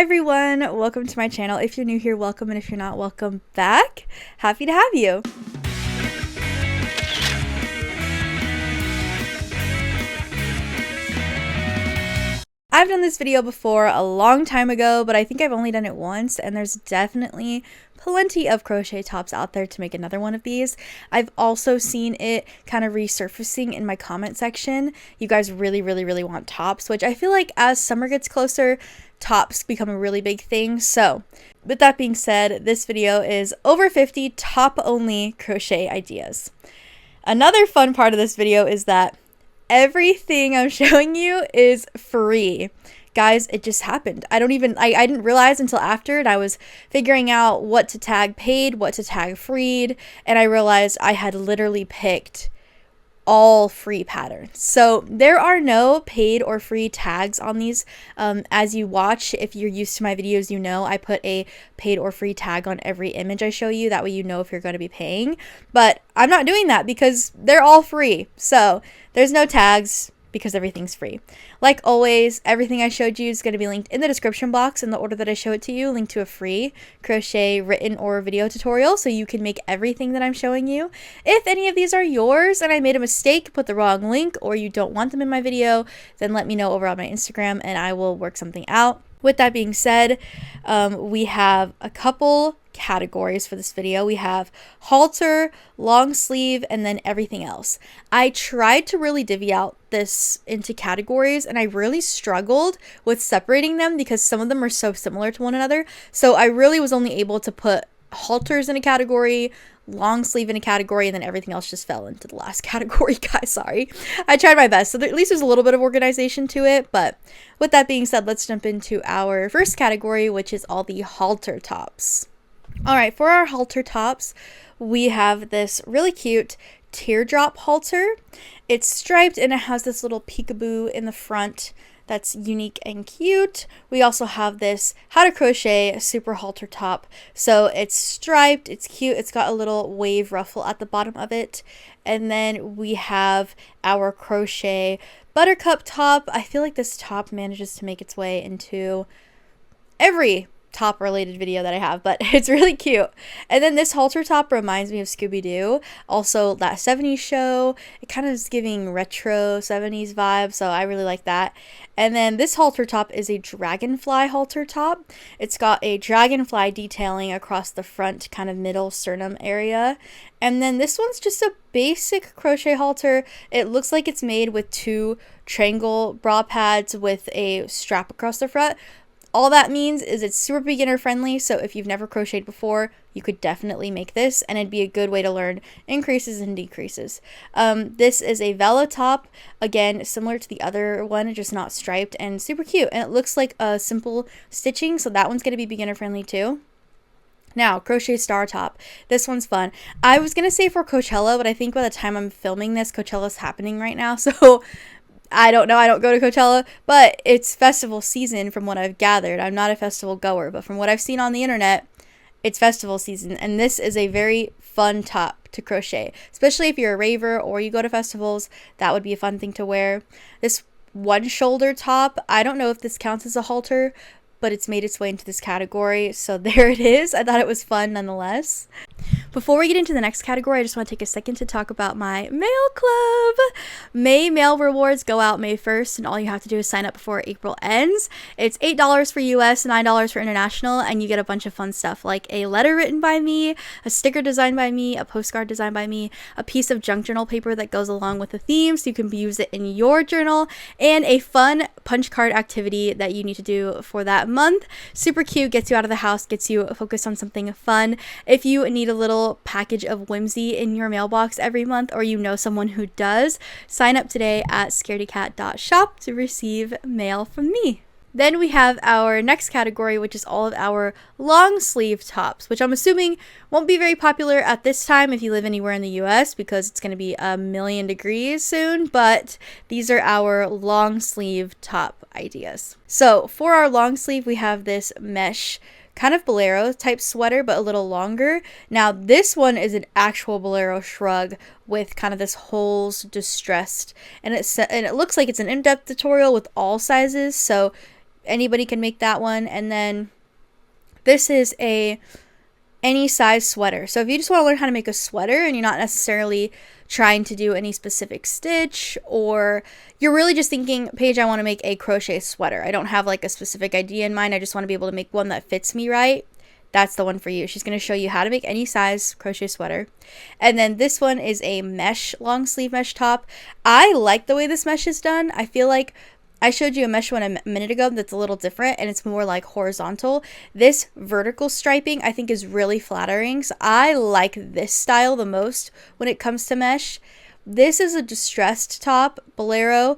Hi everyone, welcome to my channel. If you're new here, welcome, and if you're not, welcome back. Happy to have you. I've done this video before a long time ago, but I think I've only done it once, and there's definitely plenty of crochet tops out there to make another one of these. I've also seen it kind of resurfacing in my comment section. You guys really want tops, which I feel like as summer gets closer, tops become a really big thing. So with that being said, this video is over 50 top only crochet ideas. Another fun part of this video is that everything I'm showing you is free. Guys, it just happened. I didn't realize until after, and I was figuring out what to tag paid, what to tag freed, and I realized I had literally picked all free patterns. So there are no paid or free tags on these. As you watch, if you're used to my videos, you know I put a paid or free tag on every image I show you. That way you know if you're going to be paying. But I'm not doing that because they're all free. So there's no tags because everything's free. Like always, everything I showed you is going to be linked in the description box in the order that I show it to you. Link to a free crochet written or video tutorial so you can make everything that I'm showing you. If any of these are yours and I made a mistake, put the wrong link, or you don't want them in my video, then let me know over on my Instagram and I will work something out. With that being said, we have a couple categories for this video. We have halter, long sleeve, and then everything else. I tried to really divvy out this into categories and I really struggled with separating them because some of them are so similar to one another. So I really was only able to put halters in a category, long sleeve in a category, and then everything else just fell into the last category. Guys, sorry. I tried my best. So at least there's a little bit of organization to it. But with that being said, let's jump into our first category, which is all the halter tops. All right, for our halter tops, we have this really cute teardrop halter. It's striped and it has this little peekaboo in the front that's unique and cute. We also have this how to crochet super halter top. So it's striped, it's cute, it's got a little wave ruffle at the bottom of it. And then we have our crochet buttercup top. I feel like this top manages to make its way into every top related video that I have, but it's really cute. And then this halter top reminds me of Scooby-Doo, also that 70s show. It kind of is giving retro 70s vibe, so I really like that. And then this halter top is a dragonfly halter top. It's got a dragonfly detailing across the front kind of middle sternum area. And then this one's just a basic crochet halter. It looks like it's made with two triangle bra pads with a strap across the front. All that means is it's super beginner friendly, so if you've never crocheted before, you could definitely make this, and it'd be a good way to learn increases and decreases. This is a velo top, again, similar to the other one, just not striped, and super cute, and it looks like a simple stitching, so that one's going to be beginner friendly too. Now, crochet star top. This one's fun. I was going to say for Coachella, but I think by the time I'm filming this, Coachella's happening right now, so I don't know, I don't go to Coachella, but it's festival season from what I've gathered. I'm not a festival goer, but from what I've seen on the internet, it's festival season, and this is a very fun top to crochet, especially if you're a raver or you go to festivals. That would be a fun thing to wear. This one shoulder top, I don't know if this counts as a halter, but it's made its way into this category, so there it is. I thought it was fun nonetheless. Before we get into the next category, I just want to take a second to talk about my mail club. May mail rewards go out May 1st, and all you have to do is sign up before April ends. It's $8 for US, $9 for international, and you get a bunch of fun stuff like a letter written by me, a sticker designed by me, a postcard designed by me, a piece of junk journal paper that goes along with the theme so you can use it in your journal, and a fun punch card activity that you need to do for that month. Super cute, gets you out of the house, gets you focused on something fun. If you need a little package of whimsy in your mailbox every month, or you know someone who does, sign up today at scaredycat.shop to receive mail from me. Then we have our next category, which is all of our long sleeve tops, which I'm assuming won't be very popular at this time if you live anywhere in the US because it's going to be a million degrees soon, but these are our long sleeve top ideas. So for our long sleeve, we have this mesh kind of bolero type sweater, but a little longer. Now this one is an actual bolero shrug with kind of this holes distressed, and it looks like it's an in-depth tutorial with all sizes, so Anybody can make that one. And then this is a any size sweater. So if you just want to learn how to make a sweater and you're not necessarily trying to do any specific stitch, or you're really just thinking, Paige, I want to make a crochet sweater. I don't have like a specific idea in mind. I just want to be able to make one that fits me right. That's the one for you. She's going to show you how to make any size crochet sweater. And then this one is a mesh, long sleeve mesh top. I like the way this mesh is done. I feel like I showed you a mesh one a minute ago that's a little different and it's more like horizontal. This vertical striping I think is really flattering. So I like this style the most when it comes to mesh. This is a distressed top, bolero.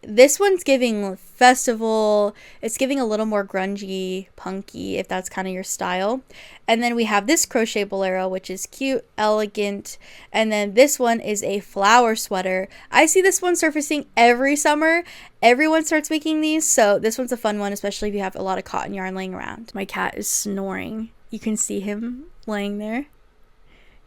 This one's giving festival. It's giving a little more grungy, punky, if that's kind of your style. And then we have this crochet bolero, which is cute, elegant. And then this one is a flower sweater. I see this one surfacing every summer. Everyone starts making these, so this one's a fun one, especially if you have a lot of cotton yarn laying around. My cat is snoring. You can see him laying there.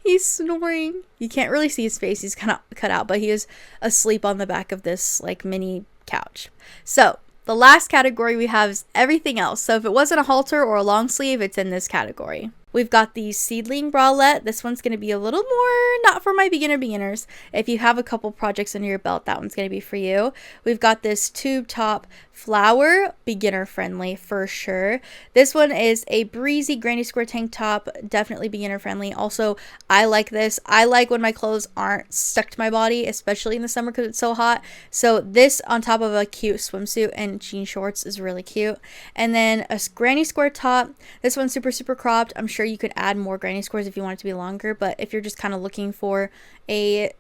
He's snoring. You can't really see his face. He's kind of cut out, but he is asleep on the back of this like mini couch. So the last category we have is everything else. So if it wasn't a halter or a long sleeve, it's in this category. We've got the seedling bralette. This one's going to be a little more not for my beginners. If you have a couple projects under your belt, that one's going to be for you. We've got this tube top flower, beginner friendly for sure. This one is a breezy granny square tank top, definitely beginner friendly. Also, I like this. I like when my clothes aren't stuck to my body, especially in the summer because it's so hot. So this on top of a cute swimsuit and jean shorts is really cute. And then a granny square top. This one's super cropped. I'm sure you could add more granny squares if you want it to be longer, but if you're just kind of looking for a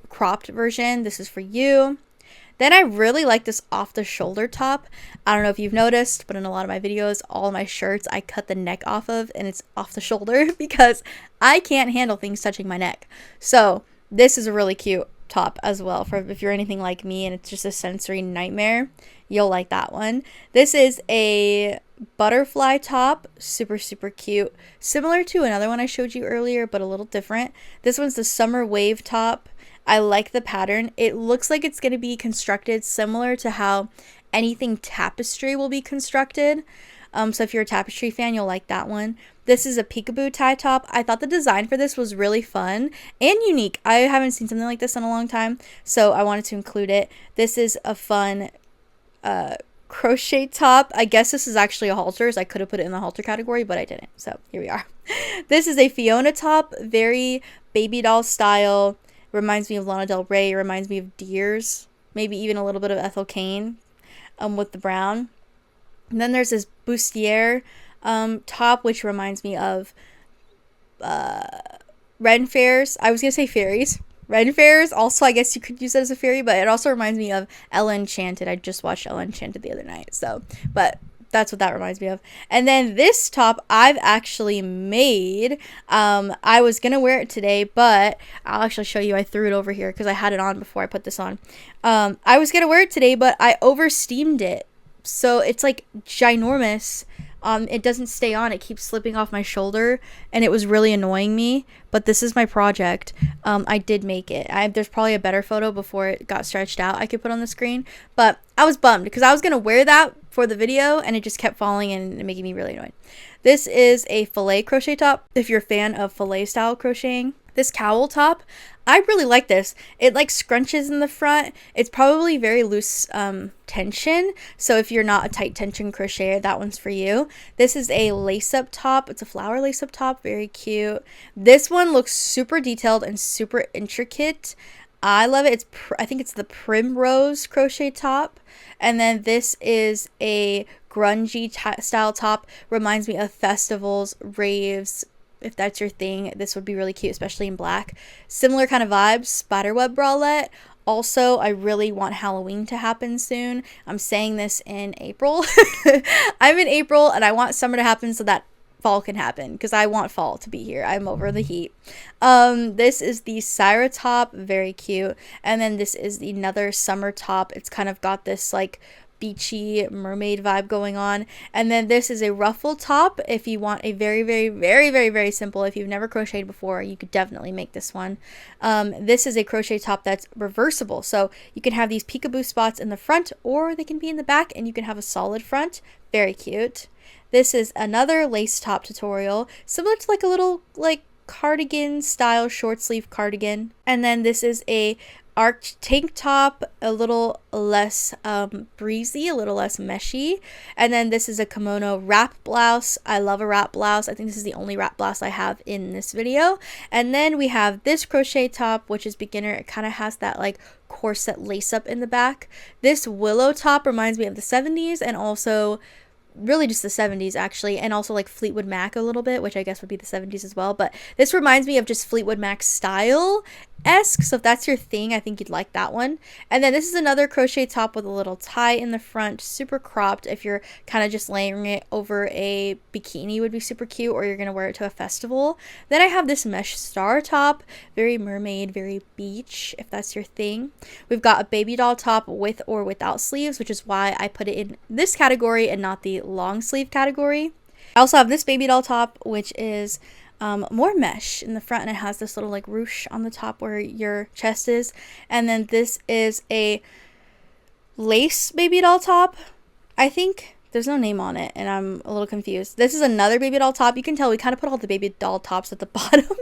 cropped version, this is for you. Then I really like this off the shoulder top. I don't know if you've noticed, but in a lot of my videos, all my shirts I cut the neck off of and it's off the shoulder because I can't handle things touching my neck. So this is a really cute top as well for if you're anything like me and it's just a sensory nightmare. You'll like that one. This is a butterfly top, super cute, similar to another one I showed you earlier but a little different. This one's the summer wave top. I like the pattern. It looks like it's going to be constructed similar to how anything tapestry will be constructed. So if you're a tapestry fan, you'll like that one. This is a peekaboo tie top. I thought the design for this was really fun and unique. I haven't seen something like this in a long time, so I wanted to include it. This is a fun crochet top. I guess this is actually a halter, so I could have put it in the halter category, but I didn't. So here we are. This is a Fiona top, very baby doll style. Reminds me of Lana Del Rey. Reminds me of Deers. Maybe even a little bit of Ethel Cain with the brown. And then there's this bustier top, which reminds me of Ren Fairs. I was going to say fairies. Ren Fairs, also, I guess you could use that as a fairy, but it also reminds me of Ella Enchanted. I just watched Ella Enchanted the other night, so, but that's what that reminds me of. And then this top I've actually made. I was going to wear it today, but I'll actually show you. I threw it over here because I had it on before I put this on. I was going to wear it today, but I oversteamed it. So it's like ginormous. It doesn't stay on. It keeps slipping off my shoulder and it was really annoying me, but this is my project. I did make it. There's probably a better photo before it got stretched out I could put on the screen, but I was bummed because I was going to wear that for the video and it just kept falling and making me really annoyed. This is a filet crochet top if you're a fan of filet style crocheting. This cowl top, I really like this. It like scrunches in the front. It's probably very loose tension. So if you're not a tight tension crocheter, that one's for you. This is a lace up top. It's a flower lace up top. Very cute. This one looks super detailed and super intricate. I love it. I think it's the primrose crochet top. And then this is a grungy style top. Reminds me of festivals, raves. If that's your thing, this would be really cute, especially in black. Similar kind of vibes, spiderweb bralette. Also, I really want Halloween to happen soon. I'm saying this in April. I'm in April and I want summer to happen so that fall can happen because I want fall to be here. I'm over the heat. This is the Syra top, very cute. And then this is another summer top. It's kind of got this like beachy mermaid vibe going on. And then this is a ruffle top. If you want a very, very, very, very, very simple, if you've never crocheted before, you could definitely make this one. This is a crochet top that's reversible. So you can have these peekaboo spots in the front, or they can be in the back, and you can have a solid front. Very cute. This is another lace top tutorial, similar to like a little like cardigan style short sleeve cardigan. And then this is a arched tank top, a little less breezy, a little less meshy. And then this is a kimono wrap blouse. I love a wrap blouse. I think this is the only wrap blouse I have in this video. And then we have this crochet top, which is beginner. It kind of has that like corset lace up in the back. This willow top reminds me of the 70s, and also really just the 70s actually, and also like Fleetwood Mac a little bit, which I guess would be the 70s as well. But this reminds me of just Fleetwood Mac style esque, so if that's your thing, I think you'd like that one. And then this is another crochet top with a little tie in the front, super cropped. If you're kind of just layering it over a bikini, would be super cute, or you're gonna wear it to a festival. Then I have this mesh star top, very mermaid, very beach, if that's your thing. We've got a baby doll top with or without sleeves, which is why I put it in this category and not the long sleeve category. I also have this baby doll top, which is more mesh in the front, and it has this little like ruche on the top where your chest is. And then this is a lace baby doll top. I think there's no name on it, and I'm a little confused. This is another baby doll top. You can tell we kind of put all the baby doll tops at the bottom.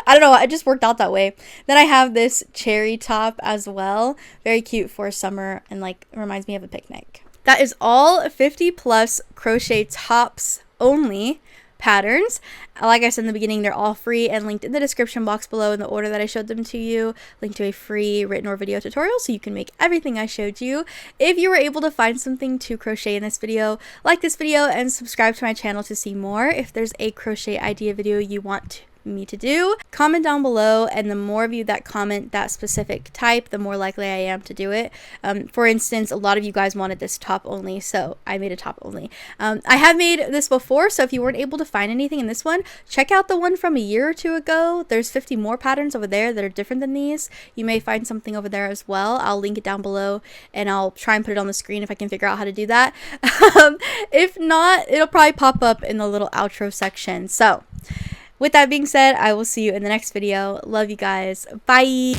I don't know, it just worked out that way. Then I have this cherry top as well, very cute for summer, and like reminds me of a picnic. That is all 50 plus crochet tops only patterns. Like I said in the beginning, they're all free and linked in the description box below in the order that I showed them to you. Link to a free written or video tutorial so you can make everything I showed you. If you were able to find something to crochet in this video, like this video and subscribe to my channel to see more. If there's a crochet idea video you want me to do, comment down below, and the more of you that comment that specific type, the more likely I am to do it. For instance, a lot of you guys wanted this top only, so I made a top only. I have made this before, so if you weren't able to find anything in this one, check out the one from a year or two ago. There's 50 more patterns over there that are different than these. You may find something over there as well. I'll link it down below, and I'll try and put it on the screen if I can figure out how to do that. If not, it'll probably pop up in the little outro section. So with that being said, I will see you in the next video. Love you guys. Bye.